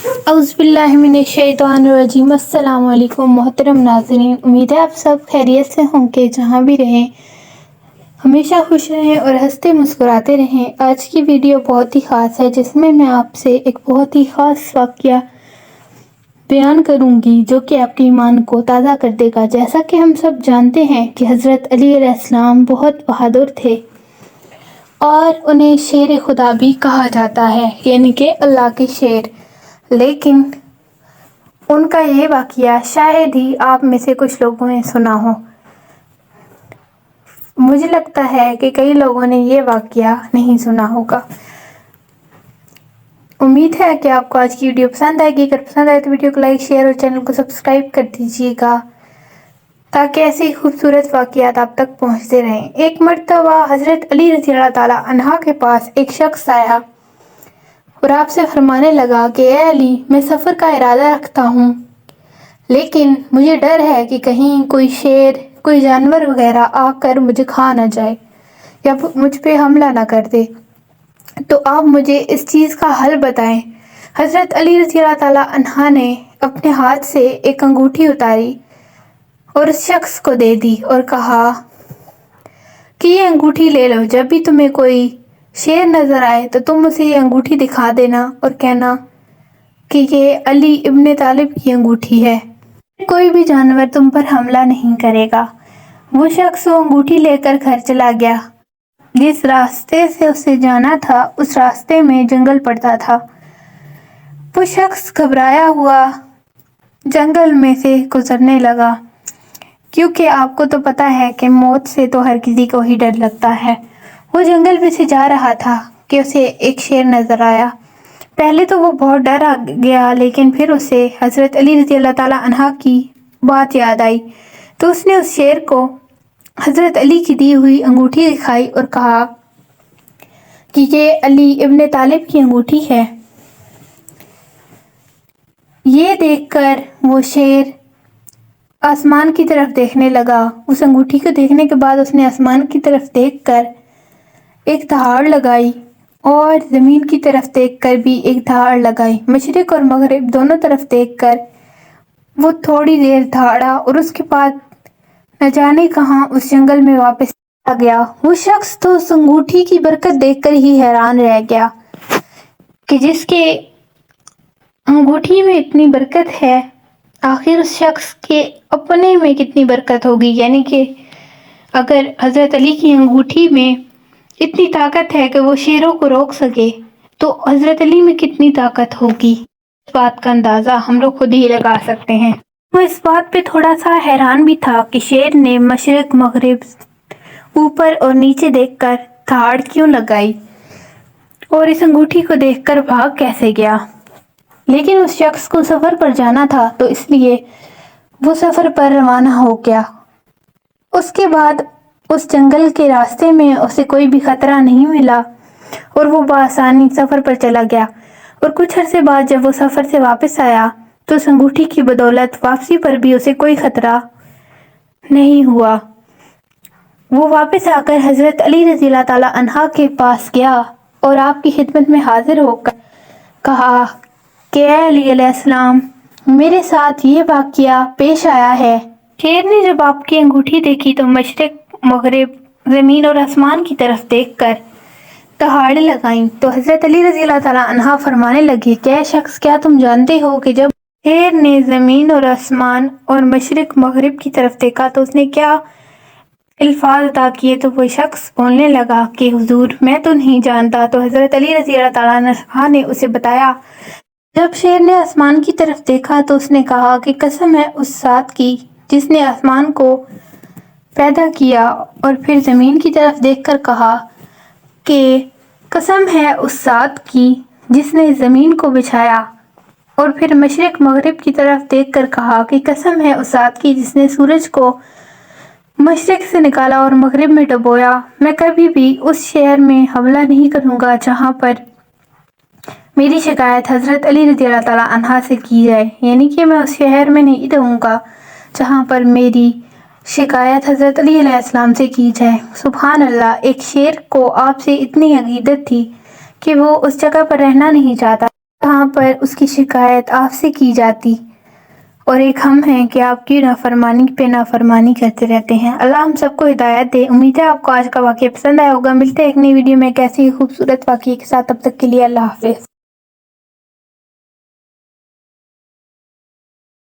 اعوذ باللہ من الشیطان الرجیم۔ السلام علیکم محترم ناظرین، امید ہے آپ سب خیریت سے ہوں گے۔ جہاں بھی رہیں ہمیشہ خوش رہیں اور ہنستے مسکراتے رہیں۔ آج کی ویڈیو بہت ہی خاص ہے، جس میں آپ سے ایک بہت ہی خاص واقعہ بیان کروں گی جو کہ آپ کے ایمان کو تازہ کر دے گا۔ جیسا کہ ہم سب جانتے ہیں کہ حضرت علی علیہ السلام بہت بہادر تھے اور انہیں شیر خدا بھی کہا جاتا ہے، یعنی کہ اللہ کے شیر۔ لیکن ان کا یہ واقعہ شاید ہی آپ میں سے کچھ لوگوں نے سنا ہو۔ مجھے لگتا ہے کہ کئی لوگوں نے یہ واقعہ نہیں سنا ہوگا۔ امید ہے کہ آپ کو آج کی ویڈیو پسند آئے گی۔ اگر پسند آئے تو ویڈیو کو لائک، شیئر اور چینل کو سبسکرائب کر دیجیے گا تاکہ ایسے ہی خوبصورت واقعات آپ تک پہنچتے رہیں۔ ایک مرتبہ حضرت علی رضی اللہ تعالیٰ عنہ کے پاس ایک شخص آیا اور آپ سے فرمانے لگا کہ اے علی، میں سفر کا ارادہ رکھتا ہوں، لیکن مجھے ڈر ہے کہ کہیں کوئی شیر، کوئی جانور وغیرہ آ کر مجھے کھا نہ جائے یا مجھ پہ حملہ نہ کر دے، تو آپ مجھے اس چیز کا حل بتائیں۔ حضرت علی رضی اللہ تعالیٰ عنہ نے اپنے ہاتھ سے ایک انگوٹھی اتاری اور اس شخص کو دے دی اور کہا کہ یہ انگوٹھی لے لو، جب بھی تمہیں کوئی شیر نظر آئے تو تم اسے یہ انگوٹھی دکھا دینا اور کہنا کہ یہ علی ابن طالب کی انگوٹھی ہے، کوئی بھی جانور تم پر حملہ نہیں کرے گا۔ وہ شخص وہ انگوٹھی لے کر گھر چلا گیا۔ جس راستے سے اسے جانا تھا اس راستے میں جنگل پڑتا تھا۔ وہ شخص گھبرایا ہوا جنگل میں سے گزرنے لگا، کیونکہ آپ کو تو پتہ ہے کہ موت سے تو ہر کسی کو ہی ڈر لگتا ہے۔ وہ جنگل میں سے جا رہا تھا کہ اسے ایک شیر نظر آیا۔ پہلے تو وہ بہت ڈرا گیا، لیکن پھر اسے حضرت علی رضی اللہ تعالیٰ عنہ کی بات یاد آئی، تو اس نے اس شیر کو حضرت علی کی دی ہوئی انگوٹھی دکھائی اور کہا کہ یہ علی ابن طالب کی انگوٹھی ہے۔ یہ دیکھ کر وہ شیر آسمان کی طرف دیکھنے لگا۔ اس انگوٹھی کو دیکھنے کے بعد اس نے آسمان کی طرف دیکھ کر ایک دہاڑ لگائی اور زمین کی طرف دیکھ کر بھی ایک دہاڑ لگائی۔ مشرق اور مغرب دونوں طرف دیکھ کر وہ تھوڑی دیر دہاڑا اور اس کے بعد نہ جانے کہاں اس جنگل میں واپس آ گیا۔ وہ شخص تو اس انگوٹھی کی برکت دیکھ کر ہی حیران رہ گیا کہ جس کے انگوٹھی میں اتنی برکت ہے، آخر اس شخص کے اپنے میں کتنی برکت ہوگی، یعنی کہ اگر حضرت علی کی انگوٹھی میں اتنی طاقت ہے کہ وہ شیروں کو روک سکے، تو حضرت علی میں کتنی طاقت ہوگی۔ اس بات کا اندازہ ہم لوگ خود ہی لگا سکتے ہیں۔ وہ اس بات پہ تھوڑا سا حیران بھی تھا کہ شیر نے مشرق مغرب، اوپر اور نیچے دیکھ کر دہاڑ کیوں لگائی اور اس انگوٹھی کو دیکھ کر بھاگ کیسے گیا۔ لیکن اس شخص کو سفر پر جانا تھا، تو اس لیے وہ سفر پر روانہ ہو گیا۔ اس کے بعد اس جنگل کے راستے میں اسے کوئی بھی خطرہ نہیں ملا اور وہ بآسانی سفر پر چلا گیا، اور کچھ عرصے بعد جب وہ سفر سے واپس آیا تو اس انگوٹھی کی بدولت واپسی پر بھی اسے کوئی خطرہ نہیں ہوا۔ وہ واپس آ کر حضرت علی رضی اللہ تعالیٰ عنہ کے پاس گیا اور آپ کی خدمت میں حاضر ہو کر کہا کہ اے علی علیہ السلام، میرے ساتھ یہ واقعہ پیش آیا ہے۔ شیر نے جب آپ کی انگوٹھی دیکھی تو مشرق مغرب، زمین اور آسمان کی طرف دیکھ کر دہاڑیں لگائیں، تو حضرت علی رضی اللہ تعالیٰ عنہ فرمانے لگے کہ اے شخص، کیا تم جانتے ہو کہ جب شیر نے زمین اور آسمان اور مشرق مغرب کی طرف دیکھا تو اس نے کیا الفاظ ادا کیے؟ تو وہ شخص بولنے لگا کہ حضور، میں تو نہیں جانتا۔ تو حضرت علی رضی اللہ تعالیٰ عنہ نے اسے بتایا۔ جب شیر نے آسمان کی طرف دیکھا تو اس نے کہا کہ قسم ہے اس ذات کی جس نے آسمان کو پیدا کیا، اور پھر زمین کی طرف دیکھ کر کہا کہ قسم ہے اس ذات کی جس نے زمین کو بچھایا، اور پھر مشرق مغرب کی طرف دیکھ کر کہا کہ قسم ہے اس ذات کی جس نے سورج کو مشرق سے نکالا اور مغرب میں ڈبویا۔ میں کبھی بھی اس شہر میں حملہ نہیں کروں گا جہاں پر میری شکایت حضرت علی رضی اللہ تعالیٰ عنہ سے کی جائے، یعنی کہ میں اس شہر میں نہیں رہوں گا جہاں پر میری شکایت حضرت علی علیہ السلام سے کی جائے۔ سبحان اللہ، ایک شیر کو آپ سے اتنی عقیدت تھی کہ وہ اس جگہ پر رہنا نہیں چاہتا۔ یہاں پر اس کی شکایت آپ سے کی جاتی اور ایک ہم ہیں کہ آپ کی نافرمانی پہ نافرمانی کرتے رہتے ہیں۔ اللہ ہم سب کو ہدایت دے۔ امید ہے آپ کو آج کا واقعہ پسند آیا ہوگا۔ ملتے ہیں ایک نئی ویڈیو میں ایک ایسی ہی خوبصورت واقعے کے ساتھ، تب تک کے لیے اللہ حافظ۔